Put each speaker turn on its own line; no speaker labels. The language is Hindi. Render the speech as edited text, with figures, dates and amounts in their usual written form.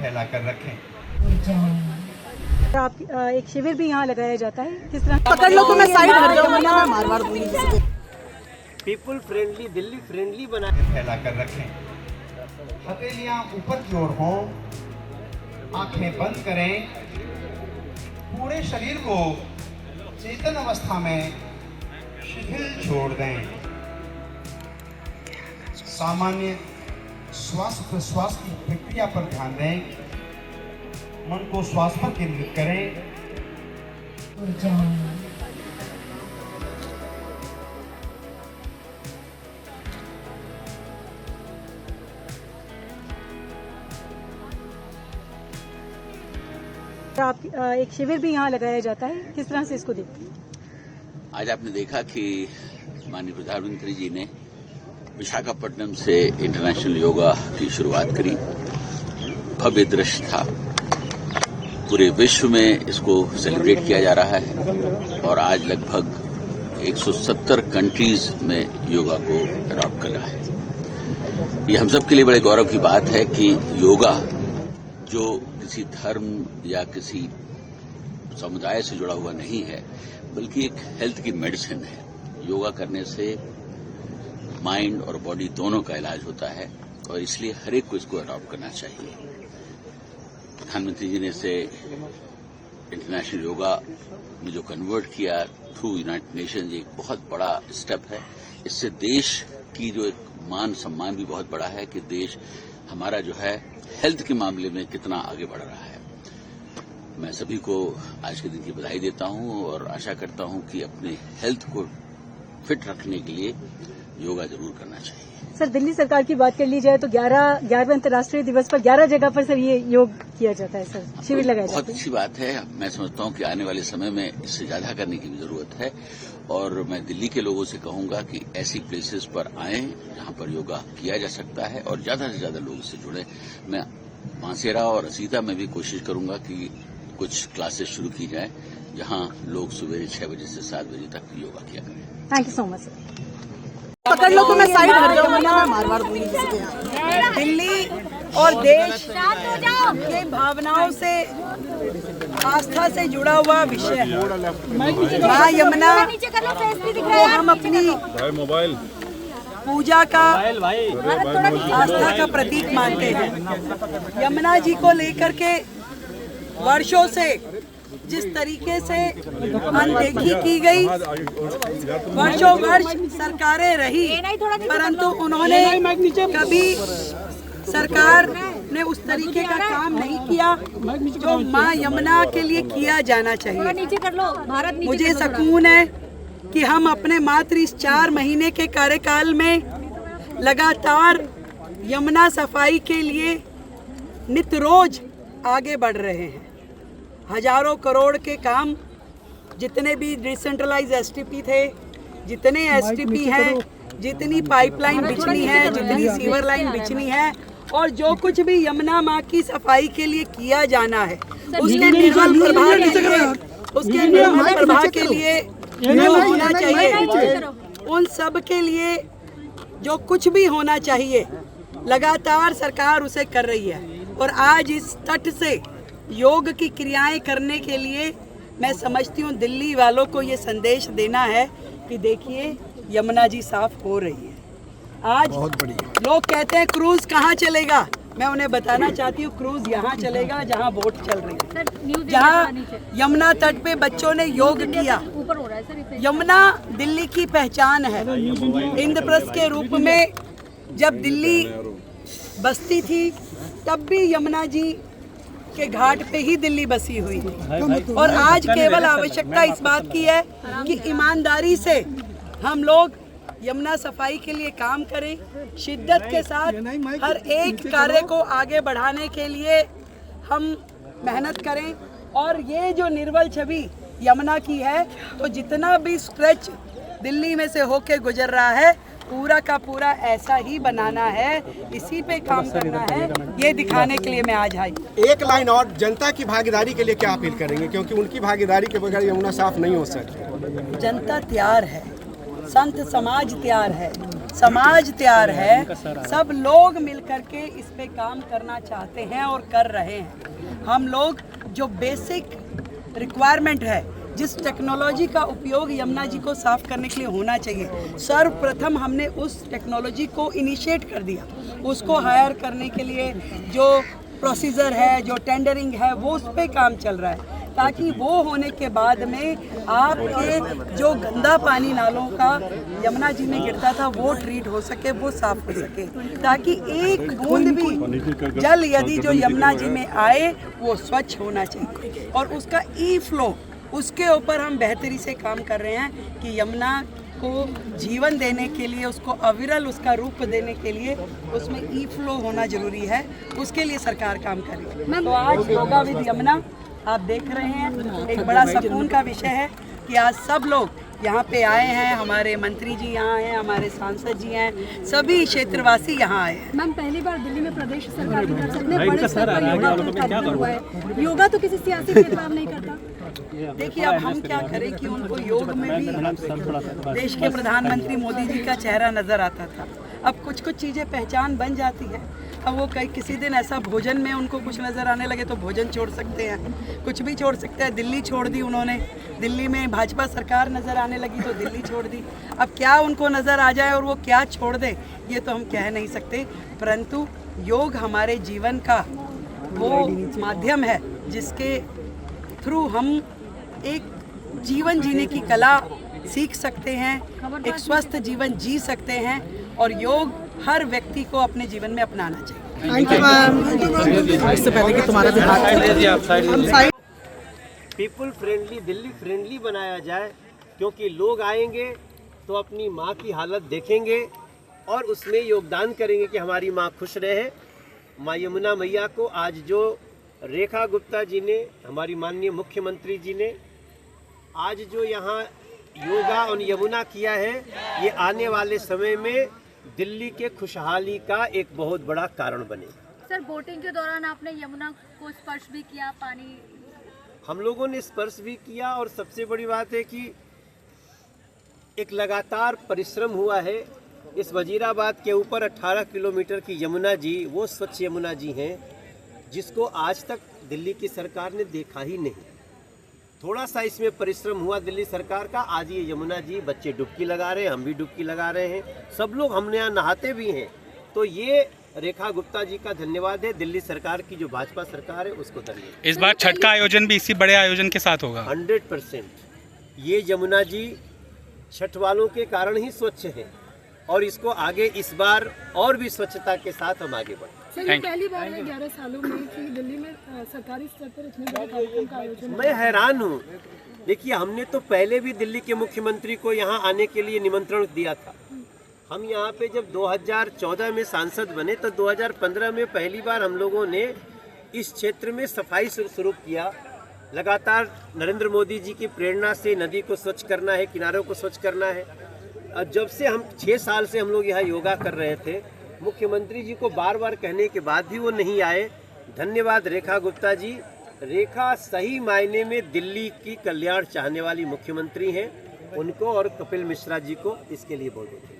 फैलाकर रखें।
आप एक शिविर भी यहाँ लगाया जाता है, किस तरह?
पकड़ लो तो मैं साइड हट जाऊंगा, मार दूंगी।
पीपल फ्रेंडली, दिल्ली फ्रेंडली बना
फैलाकर रखें। हथेलियां ऊपर की ओर हों, आंखें बंद करें, पूरे शरीर को चेतन अवस्था में शिथिल छोड़ दें। सामान्य श्वास प्रश्वास की प्रक्रिया पर ध्यान दें। मन को श्वास पर केंद्रित करें।
आप एक शिविर भी यहाँ लगाया जाता है, किस तरह से इसको देखते हैं?
आज आपने देखा कि माननीय प्रधानमंत्री जी ने विशाखापट्टनम से इंटरनेशनल योगा की शुरुआत करी। भव्य दृश्य था। पूरे विश्व में इसको सेलिब्रेट किया जा रहा है और आज लगभग 170 कंट्रीज में योगा को अडॉप्ट कर रहा है। ये हम सब के लिए बड़े गौरव की बात है कि योगा जो किसी धर्म या किसी समुदाय से जुड़ा हुआ नहीं है, बल्कि एक हेल्थ की मेडिसिन है। योगा करने से माइंड और बॉडी दोनों का इलाज होता है और इसलिए हर एक को इसको अडॉप्ट करना चाहिए। प्रधानमंत्री जी ने इसे इंटरनेशनल योगा में जो कन्वर्ट किया थ्रू यूनाइटेड नेशंस, एक बहुत बड़ा स्टेप है। इससे देश की जो एक मान सम्मान भी बहुत बड़ा है कि देश हमारा जो है हेल्थ के मामले में कितना आगे बढ़ रहा है। मैं सभी को आज के दिन की बधाई देता हूं और आशा करता हूं कि अपने हेल्थ को फिट रखने के लिए योगा जरूर करना चाहिए।
सर, दिल्ली सरकार की बात कर ली जाए तो 11वें अंतर्राष्ट्रीय दिवस पर 11 जगह पर सर ये योग किया जाता है, सर शिविर लगाया जाता है।
बहुत अच्छी बात है। मैं समझता हूं कि आने वाले समय में इससे ज्यादा करने की भी जरूरत है और मैं दिल्ली के लोगों से कहूंगा कि ऐसी प्लेसेस पर आएं जहां पर योगा किया जा सकता है और ज्यादा से ज्यादा लोग इससे जुड़े। मैं मासेरा और असीता में भी कोशिश करूंगा कि कुछ क्लासेस शुरू की जाए जहां लोग सुबह 6 बजे से 7 बजे तक योगा किया करें।
Thank you so much sir.
पकड़ लो तो मैं साइड हट जाऊंगा, मार दूंगी। दिल्ली और देश के भावनाओं से, आस्था से जुड़ा हुआ विषय है। माँ यमुना को हम अपनी पूजा का, आस्था का प्रतीक मानते हैं। यमुना जी को लेकर के वर्षों से जिस तरीके से अनदेखी की गई, वर्षों वर्ष सरकारें रही, परंतु उन्होंने कभी सरकार ने उस तरीके का काम नहीं किया जो माँ यमुना के लिए किया जाना चाहिए। मुझे सुकून है कि हम अपने मात्र इस 4 महीने के कार्यकाल में लगातार यमुना सफाई के लिए नित्य रोज आगे बढ़ रहे हैं। हजारों करोड़ के काम, जितने भी डिसेंट्रलाइज एसटीपी थे, जितने एसटीपी हैं, जितनी पाइपलाइन बिछनी है, जितनी सीवर लाइन बिछनी है और जो कुछ भी यमुना माँ की सफाई के लिए किया जाना है, उसके निर्मल प्रभाव के लिए जो होना चाहिए, उन सब के लिए जो कुछ भी होना चाहिए, लगातार सरकार उसे कर रही है। और आज इस तट से योग की क्रियाएं करने के लिए मैं समझती हूँ दिल्ली वालों को ये संदेश देना है कि देखिए यमुना जी साफ हो रही है। आज लोग कहते हैं क्रूज कहाँ चलेगा, मैं उन्हें बताना चाहती हूँ क्रूज यहाँ चलेगा जहाँ बोट चल रही है, जहाँ यमुना तट पे बच्चों ने योग किया। यमुना दिल्ली की पहचान है। इंद्रप्रस्थ के रूप में जब दिल्ली बसती थी तब भी यमुना जी के घाट पे ही दिल्ली बसी हुई थी और आज केवल आवश्यकता इस बात की है कि ईमानदारी से हम लोग यमुना सफाई के लिए काम करें, शिद्दत के साथ हर एक कार्य को आगे बढ़ाने के लिए हम मेहनत करें। और ये जो निर्मल छवि यमुना की है, तो जितना भी स्ट्रेच दिल्ली में से होके गुजर रहा है, पूरा का पूरा ऐसा ही बनाना है, इसी पे काम करना है, ये दिखाने के लिए मैं आज आई।
एक लाइन और, जनता की भागीदारी के लिए क्या अपील करेंगे, क्योंकि उनकी भागीदारी के बगैर यमुना साफ नहीं हो सकती।
जनता तैयार है, संत समाज तैयार है, समाज तैयार है, सब लोग मिलकर के इस पे काम करना चाहते हैं और कर रहे हैं। हम लोग जो बेसिक रिक्वायरमेंट है, जिस टेक्नोलॉजी का उपयोग यमुना जी को साफ करने के लिए होना चाहिए, सर्वप्रथम हमने उस टेक्नोलॉजी को इनिशिएट कर दिया। उसको हायर करने के लिए जो प्रोसीजर है, जो टेंडरिंग है, वो उस पर काम चल रहा है, ताकि वो होने के बाद में आपके जो गंदा पानी नालों का यमुना जी में गिरता था वो ट्रीट हो सके, वो साफ हो सके, ताकि एक बूंद भी जल यदि जो यमुना जी में आए वो स्वच्छ होना चाहिए। और उसका ई फ्लो, उसके ऊपर हम बेहतरी से काम कर रहे हैं कि यमुना को जीवन देने के लिए, उसको अविरल उसका रूप देने के लिए उसमें ई फ्लो होना जरूरी है। उसके लिए सरकार काम कर रही है। तो आज योगा विद यमुना आप देख रहे हैं, एक बड़ा सुकून का विषय है कि आज सब लोग यहाँ पे आए हैं। हमारे मंत्री जी यहाँ हैं, हमारे सांसद जी हैं, सभी क्षेत्रवासी यहाँ आए हैं।
मैम, पहली बार दिल्ली में प्रदेश सरकार की तरफ से इतने बड़े स्तर पर योगा का कार्यक्रम हुआ है। योगा तो किसी सियासी भेदभाव नहीं करता।
देखिए, अब हम क्या करें कि उनको योग में भी देश के प्रधानमंत्री मोदी जी का चेहरा नजर आता था। अब कुछ कुछ चीज़ें पहचान बन जाती है। अब वो किसी दिन ऐसा भोजन में उनको कुछ नज़र आने लगे तो भोजन छोड़ सकते हैं, कुछ भी छोड़ सकते हैं। दिल्ली छोड़ दी उन्होंने, दिल्ली में भाजपा सरकार नज़र आने लगी तो दिल्ली छोड़ दी। अब क्या उनको नज़र आ जाए और वो क्या छोड़ दे, ये तो हम कह नहीं सकते। परंतु योग हमारे जीवन का वो माध्यम है जिसके थ्रू हम एक जीवन जीने की कला सीख सकते हैं, एक स्वस्थ जीवन जी सकते हैं, और योग हर व्यक्ति को अपने जीवन में अपनाना चाहिए।
इससे पहले कि तुम्हारा
पीपल फ्रेंडली, दिल्ली फ्रेंडली बनाया जाए, क्योंकि लोग आएंगे तो अपनी माँ की हालत देखेंगे और उसमें योगदान करेंगे कि हमारी माँ खुश रहे। माँ यमुना मैया को आज जो रेखा गुप्ता जी ने, हमारी माननीय मुख्यमंत्री जी ने आज जो यहाँ योगा और यमुना किया है, ये आने वाले समय में दिल्ली के खुशहाली का एक बहुत बड़ा कारण बनेगा।
सर, बोटिंग के दौरान आपने यमुना को स्पर्श भी किया, पानी
हम लोगों ने स्पर्श भी किया, और सबसे बड़ी बात है कि एक लगातार परिश्रम हुआ है। इस वजीराबाद के ऊपर 18 किलोमीटर की यमुना जी, वो स्वच्छ यमुना जी हैं जिसको आज तक दिल्ली की सरकार ने देखा ही नहीं। थोड़ा सा इसमें परिश्रम हुआ दिल्ली सरकार का। आज ये यमुना जी बच्चे डुबकी लगा रहे हैं, हम भी डुबकी लगा रहे हैं, सब लोग हमने यहाँ नहाते भी हैं। तो ये रेखा गुप्ता जी का धन्यवाद है, दिल्ली सरकार की जो भाजपा सरकार है उसको धन्यवाद।
इस बार छठ का आयोजन भी इसी बड़े आयोजन के साथ होगा।
100% ये यमुना जी छठ वालों के कारण ही स्वच्छ है, और इसको आगे इस बार और भी स्वच्छता के साथ हम आगे बढ़ें।
सर, ये पहली बार है 11 सालों में कि दिल्ली में सरकारी स्तर पर इतने बड़े कार्यक्रम का आयोजन।
मैं हैरान हूँ। देखिए, हमने तो पहले भी दिल्ली के मुख्यमंत्री को यहाँ आने के लिए निमंत्रण दिया था। हम यहाँ पे जब 2014 में सांसद बने तो 2015 में पहली बार हम लोगों ने इस क्षेत्र में सफाई शुरू किया। लगातार नरेंद्र मोदी जी की प्रेरणा से नदी को स्वच्छ करना है, किनारों को स्वच्छ करना है। और जब से हम 6 साल से हम लोग यहाँ योगा कर रहे थे, मुख्यमंत्री जी को बार बार कहने के बाद भी वो नहीं आए। धन्यवाद रेखा गुप्ता जी। रेखा सही मायने में दिल्ली की कल्याण चाहने वाली मुख्यमंत्री हैं। उनको और कपिल मिश्रा जी को इसके लिए बहुत बहुत